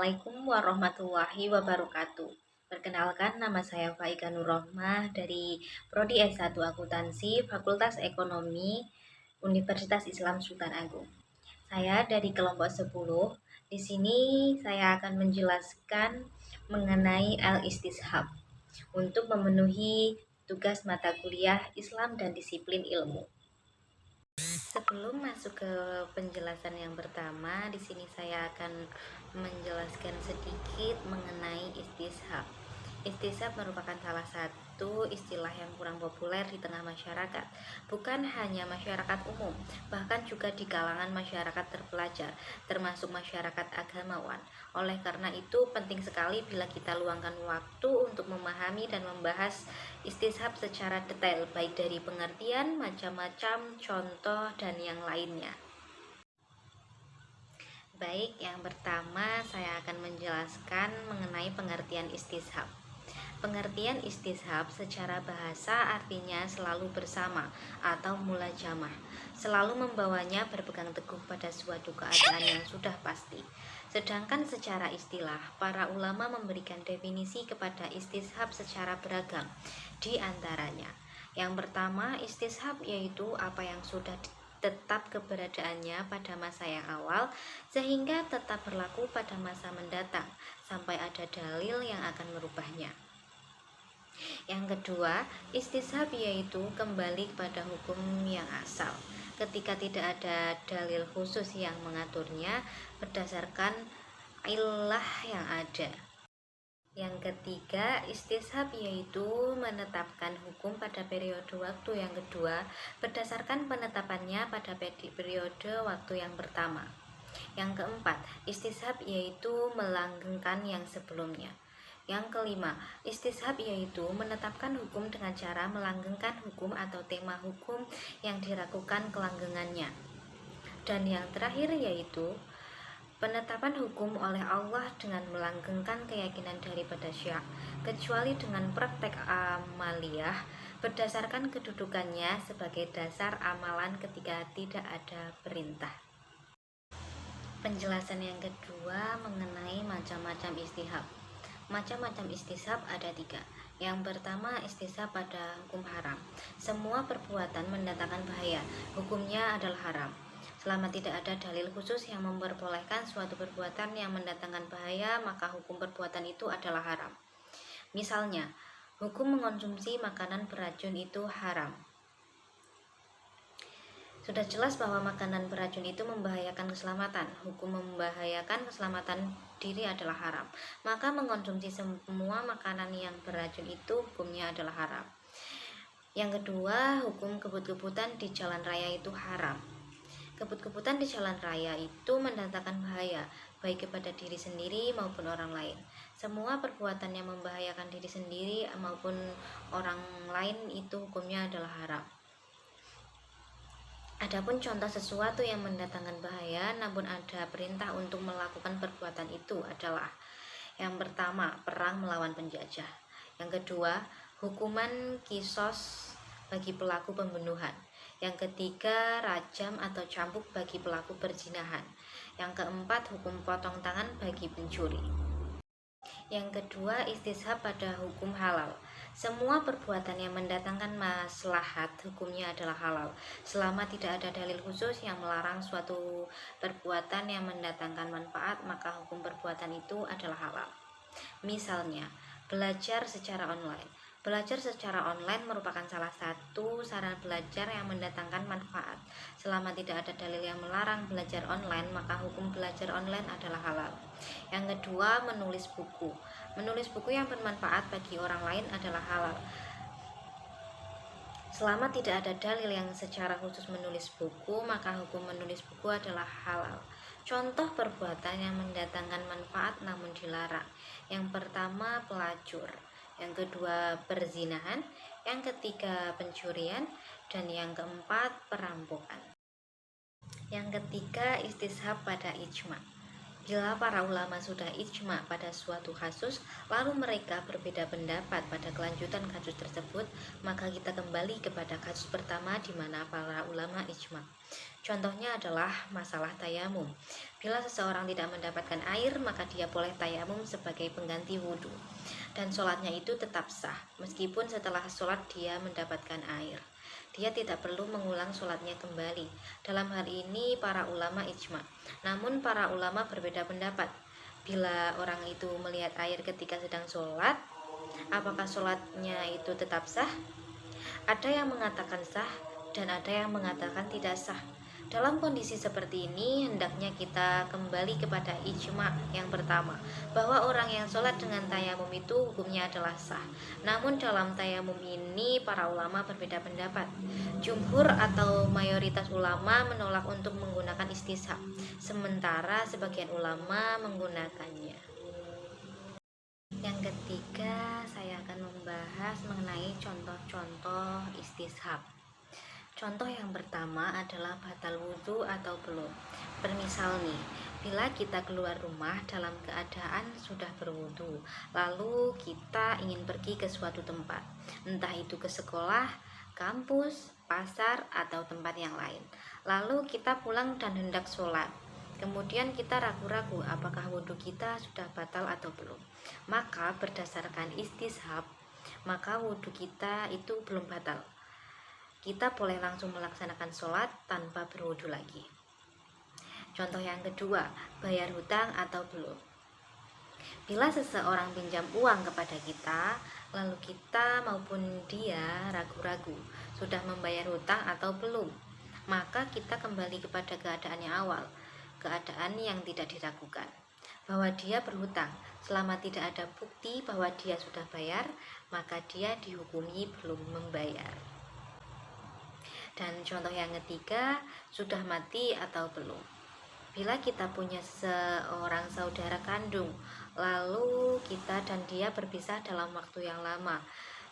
Assalamualaikum warahmatullahi wabarakatuh. Perkenalkan, nama saya Faika Nurrohmah dari Prodi S1 Akuntansi Fakultas Ekonomi Universitas Islam Sultan Agung. Saya dari kelompok 10. Di sini saya akan menjelaskan mengenai Al-Istishab untuk memenuhi tugas mata kuliah Islam dan disiplin ilmu. Sebelum masuk ke penjelasan yang pertama, di sini saya akan menjelaskan sedikit mengenai istishab. Istishab merupakan salah satu istilah yang kurang populer di tengah masyarakat, bukan hanya masyarakat umum, bahkan juga di kalangan masyarakat terpelajar, termasuk masyarakat agamawan. Oleh karena itu, penting sekali bila kita luangkan waktu untuk memahami dan membahas istishab secara detail, baik dari pengertian, macam-macam, contoh, dan yang lainnya. Baik, yang pertama saya akan menjelaskan mengenai pengertian istishab. Pengertian istishab secara bahasa artinya selalu bersama atau mulajamah, selalu membawanya berpegang teguh pada suatu keadaan yang sudah pasti. Sedangkan secara istilah, para ulama memberikan definisi kepada istishab secara beragam. Di antaranya, yang pertama, istishab yaitu apa yang sudah tetap keberadaannya pada masa yang awal sehingga tetap berlaku pada masa mendatang sampai ada dalil yang akan merubahnya. Yang kedua, istishab yaitu kembali pada hukum yang asal ketika tidak ada dalil khusus yang mengaturnya berdasarkan ilah yang ada. Yang ketiga, istishab yaitu menetapkan hukum pada periode waktu yang kedua berdasarkan penetapannya pada periode waktu yang pertama. Yang keempat, istishab yaitu melanggengkan yang sebelumnya. Yang kelima, istishab yaitu menetapkan hukum dengan cara melanggengkan hukum atau tema hukum yang diragukan kelanggengannya. Dan yang terakhir yaitu penetapan hukum oleh Allah dengan melanggengkan keyakinan daripada syak, kecuali dengan praktek amaliyah berdasarkan kedudukannya sebagai dasar amalan ketika tidak ada perintah. Penjelasan yang kedua mengenai macam-macam istishab. Macam-macam istishab ada 3. Yang pertama, istishab pada hukum haram. Semua perbuatan mendatangkan bahaya, hukumnya adalah haram. Selama tidak ada dalil khusus yang memperbolehkan suatu perbuatan yang mendatangkan bahaya, maka hukum perbuatan itu adalah haram. Misalnya, hukum mengonsumsi makanan beracun itu haram. Sudah jelas bahwa makanan beracun itu membahayakan keselamatan. Hukum membahayakan keselamatan diri adalah haram. Maka mengonsumsi semua makanan yang beracun itu hukumnya adalah haram. Yang kedua, hukum kebut-kebutan di jalan raya itu haram. Kebut-kebutan di jalan raya itu mendatangkan bahaya, baik kepada diri sendiri maupun orang lain. Semua perbuatan yang membahayakan diri sendiri maupun orang lain itu hukumnya adalah haram. Adapun contoh sesuatu yang mendatangkan bahaya namun ada perintah untuk melakukan perbuatan itu adalah: yang pertama, perang melawan penjajah. Yang kedua, hukuman kisos bagi pelaku pembunuhan. Yang ketiga, rajam atau cambuk bagi pelaku perzinahan. Yang keempat, hukum potong tangan bagi pencuri. Yang kedua, istishab pada hukum halal. Semua perbuatan yang mendatangkan maslahat hukumnya adalah halal, selama tidak ada dalil khusus yang melarang suatu perbuatan yang mendatangkan manfaat, maka hukum perbuatan itu adalah halal. Misalnya, belajar secara online. Belajar secara online merupakan salah satu sarana belajar yang mendatangkan manfaat. Selama tidak ada dalil yang melarang belajar online, maka hukum belajar online adalah halal. Yang kedua, menulis buku. Menulis buku yang bermanfaat bagi orang lain adalah halal. Selama tidak ada dalil yang secara khusus menulis buku, maka hukum menulis buku adalah halal. Contoh perbuatan yang mendatangkan manfaat namun dilarang. Yang pertama, pelacur. Yang kedua, perzinahan. Yang ketiga, pencurian. Dan yang keempat, perampokan. Yang ketiga, istishab pada ijma. Bila para ulama sudah ijma pada suatu kasus, lalu mereka berbeda pendapat pada kelanjutan kasus tersebut, maka kita kembali kepada kasus pertama di mana para ulama ijma. Contohnya adalah masalah tayamum. Bila seseorang tidak mendapatkan air, maka dia boleh tayamum sebagai pengganti wudhu. Dan sholatnya itu tetap sah, meskipun setelah sholat dia mendapatkan air. Dia tidak perlu mengulang sholatnya kembali. Dalam hal ini para ulama ijma. Namun para ulama berbeda pendapat. Bila orang itu melihat air ketika sedang sholat, apakah sholatnya itu tetap sah? Ada yang mengatakan sah dan ada yang mengatakan tidak sah. Dalam kondisi seperti ini, hendaknya kita kembali kepada ijma yang pertama, bahwa orang yang sholat dengan tayamum itu hukumnya adalah sah. Namun dalam tayamum ini para ulama berbeda pendapat. Jumhur atau mayoritas ulama menolak untuk menggunakan istishab, sementara sebagian ulama menggunakannya. Yang ketiga, saya akan membahas mengenai contoh-contoh istishab. Contoh yang pertama adalah batal wudhu atau belum. Permisal nih, bila kita keluar rumah dalam keadaan sudah berwudhu, lalu kita ingin pergi ke suatu tempat, entah itu ke sekolah, kampus, pasar, atau tempat yang lain. Lalu kita pulang dan hendak sholat. Kemudian kita ragu-ragu apakah wudhu kita sudah batal atau belum. Maka berdasarkan istishab, maka wudhu kita itu belum batal. Kita boleh langsung melaksanakan sholat tanpa berwudu lagi. Contoh yang kedua, bayar hutang atau belum. Bila seseorang pinjam uang kepada kita, lalu kita maupun dia ragu-ragu sudah membayar hutang atau belum, maka kita kembali kepada keadaannya awal, keadaan yang tidak diragukan, bahwa dia berhutang. Selama tidak ada bukti bahwa dia sudah bayar, maka dia dihukumi belum membayar. Dan contoh yang ketiga, sudah mati atau belum. Bila kita punya seorang saudara kandung, lalu kita dan dia berpisah dalam waktu yang lama,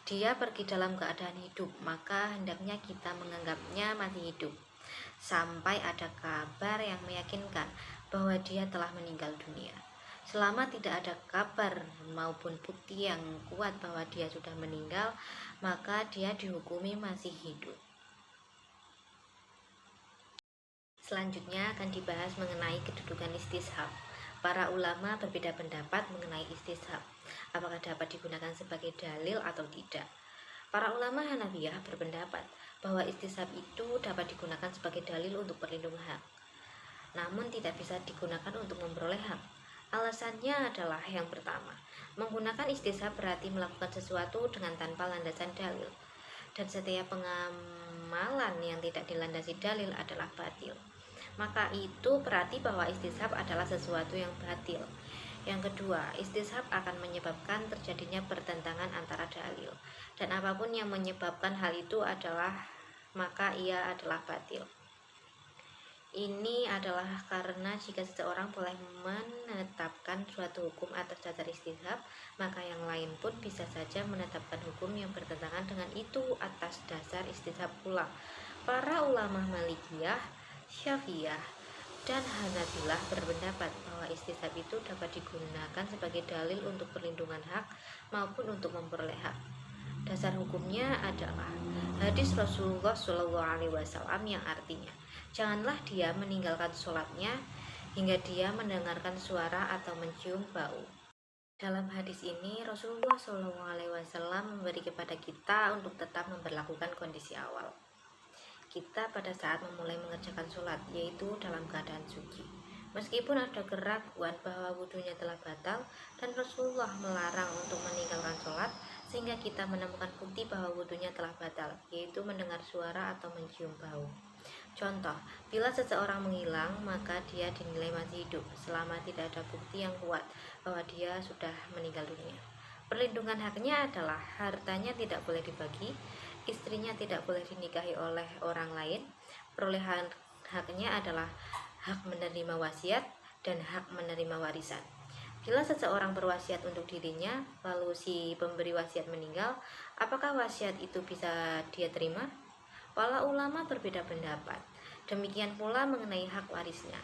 dia pergi dalam keadaan hidup, maka hendaknya kita menganggapnya masih hidup sampai ada kabar yang meyakinkan bahwa dia telah meninggal dunia. Selama tidak ada kabar maupun bukti yang kuat bahwa dia sudah meninggal, maka dia dihukumi masih hidup. Selanjutnya akan dibahas mengenai kedudukan istishab. Para ulama berbeda pendapat mengenai istishab, apakah dapat digunakan sebagai dalil atau tidak. Para ulama Hanafiyah berpendapat bahwa istishab itu dapat digunakan sebagai dalil untuk perlindungan hak, namun tidak bisa digunakan untuk memperoleh hak. Alasannya adalah yang pertama, menggunakan istishab berarti melakukan sesuatu dengan tanpa landasan dalil, dan setiap pengamalan yang tidak dilandasi dalil adalah batil. Maka itu berarti bahwa istishab adalah sesuatu yang batil. Yang kedua, istishab akan menyebabkan terjadinya pertentangan antara dalil, dan apapun yang menyebabkan hal itu maka ia adalah batil. Ini adalah karena jika seseorang boleh menetapkan suatu hukum atas dasar istishab, maka yang lain pun bisa saja menetapkan hukum yang bertentangan dengan itu atas dasar istishab pula. Para ulama Malikiyah, Syafi'iyah, dan Hanabilah berpendapat bahwa istishab itu dapat digunakan sebagai dalil untuk perlindungan hak maupun untuk memperoleh hak. Dasar hukumnya adalah hadis Rasulullah SAW yang artinya, janganlah dia meninggalkan sholatnya hingga dia mendengarkan suara atau mencium bau. Dalam hadis ini Rasulullah SAW memberi kepada kita untuk tetap memperlakukan kondisi awal kita pada saat memulai mengerjakan sholat, yaitu dalam keadaan suci. Meskipun ada keraguan bahwa wudhunya telah batal dan Rasulullah melarang untuk meninggalkan sholat, sehingga kita menemukan bukti bahwa wudhunya telah batal, yaitu mendengar suara atau mencium bau. Contoh, bila seseorang menghilang, maka dia dinilai masih hidup selama tidak ada bukti yang kuat bahwa dia sudah meninggal dunia. Perlindungan haknya adalah hartanya tidak boleh dibagi, istrinya tidak boleh dinikahi oleh orang lain. Perolehan haknya adalah hak menerima wasiat dan hak menerima warisan. Bila seseorang berwasiat untuk dirinya, lalu si pemberi wasiat meninggal, apakah wasiat itu bisa dia terima? Para ulama berbeda pendapat. Demikian pula mengenai hak warisnya.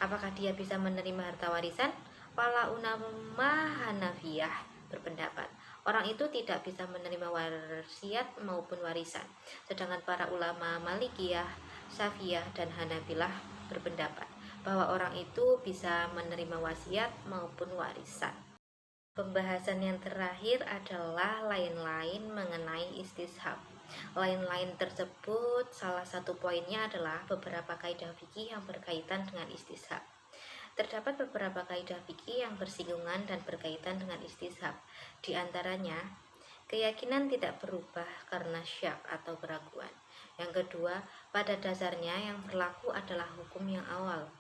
Apakah dia bisa menerima harta warisan? Para ulama Hanafiyah berpendapat orang itu tidak bisa menerima wasiat maupun warisan. Sedangkan para ulama Malikiyah, Syafiyah, dan Hanabilah berpendapat bahwa orang itu bisa menerima wasiat maupun warisan. Pembahasan yang terakhir adalah lain-lain mengenai istishab. Lain-lain tersebut salah satu poinnya adalah beberapa kaidah fikih yang berkaitan dengan istishab. Terdapat beberapa kaidah fikih yang bersinggungan dan berkaitan dengan istishab. Di antaranya, keyakinan tidak berubah karena syak atau keraguan. Yang kedua, pada dasarnya yang berlaku adalah hukum yang awal.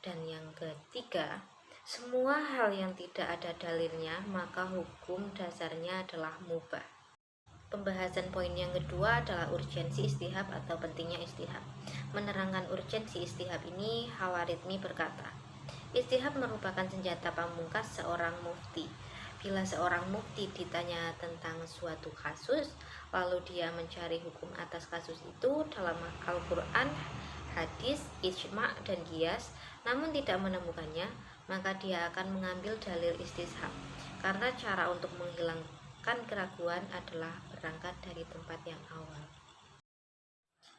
Dan yang ketiga, semua hal yang tidak ada dalilnya, maka hukum dasarnya adalah mubah. Pembahasan poin yang kedua adalah urgensi istihab atau pentingnya istihab. Menerangkan urgensi istihab ini, Hawarizmi berkata, istihab merupakan senjata pamungkas seorang mufti. Bila seorang mufti ditanya tentang suatu kasus, lalu dia mencari hukum atas kasus itu dalam Al-Quran, hadis, ijma, dan qiyas, namun tidak menemukannya, maka dia akan mengambil dalil istishab. Karena cara untuk menghilangkan keraguan adalah berangkat dari tempat yang awal.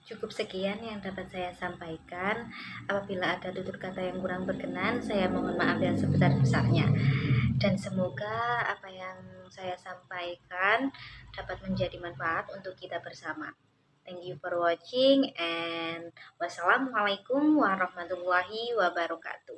Cukup sekian yang dapat saya sampaikan. Apabila ada tutur kata yang kurang berkenan, saya mohon maaf yang sebesar-besarnya. Dan semoga apa yang saya sampaikan dapat menjadi manfaat untuk kita bersama. Thank you for watching and wassalamualaikum warahmatullahi wabarakatuh.